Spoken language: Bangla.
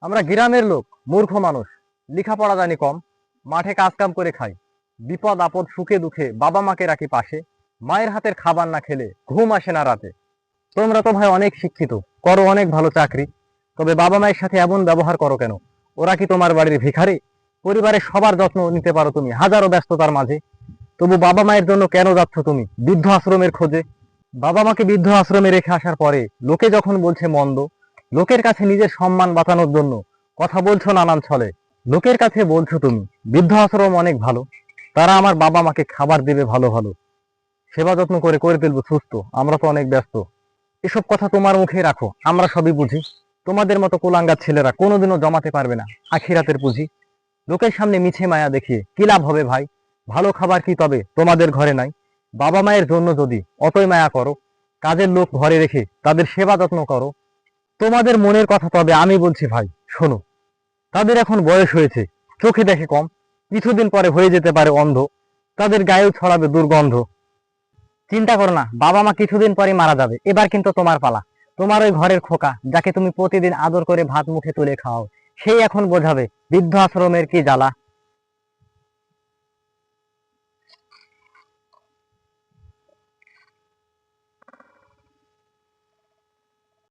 আমরা গ্রামের লোক, মূর্খ মানুষ, লেখাপড়া জানি কম, মাঠে কাজ কাম করে খাই। বিপদ আপদ সুখে দুঃখে বাবা মাকে রাখি পাশে। মায়ের হাতের খাবার না খেলে ঘুম আসে না রাতে। তোমরা তো ভাই অনেক শিক্ষিত, করো অনেক ভালো চাকরি, তবে বাবা মায়ের সাথে এমন ব্যবহার করো কেন? ওরা কি তোমার বাড়ির ভিখারি? পরিবারের সবার যত্ন নিতে পারো তুমি হাজারো ব্যস্ততার মাঝে, তবু বাবা মায়ের জন্য কেন যাচ্ছ তুমি বৃদ্ধ আশ্রমের খোঁজে? বাবা মাকে বৃদ্ধ আশ্রমে রেখে আসার পরে লোকে যখন বলছে মন্দ, লোকের কাছে নিজের সম্মান বাঁচানোর জন্য কথা বলছো নানান ছলে। লোকের কাছে বলছো তুমি বৃদ্ধ আশ্রম অনেক ভালো, তারা আমার বাবা মাকে খাবার দেবে ভালো ভালো, সেবা যত্ন করে করে তুলবো সুস্থ, আমরা তো অনেক ব্যস্ত। এসব কথা তোমার মুখে রাখো, আমরা সবই বুঝি। তোমাদের মতো কুলাঙ্গার ছেলেরা কোনোদিনও জমাতে পারবে না আখিরাতের পুঁজি। লোকের সামনে মিছে মায়া দেখিয়ে কি লাভ হবে ভাই? ভালো খাবার কি তবে তোমাদের ঘরে নাই? বাবা মায়ের জন্য যদি অতই মায়া করো, কাজের লোক ঘরে রেখে তাদের সেবা যত্ন করো। তোমাদের মনের কথা তবে আমি বলছি ভাই, শোনো। তাদের এখন বয়স হয়েছে, চোখে দেখে কম, কিছুদিন পরে হয়ে যেতে পারে অন্ধ, তাদের গায়েও ছড়াবে দুর্গন্ধ। চিন্তা করো না, বাবা মা কিছুদিন পরে মারা যাবে, এবার কিন্তু তোমার পালা। তোমার ওই ঘরের খোকা যাকে তুমি প্রতিদিন আদর করে ভাত মুখে তুলে খাও, সেই এখন বোঝাবে বৃদ্ধ আশ্রমের কি জ্বালা।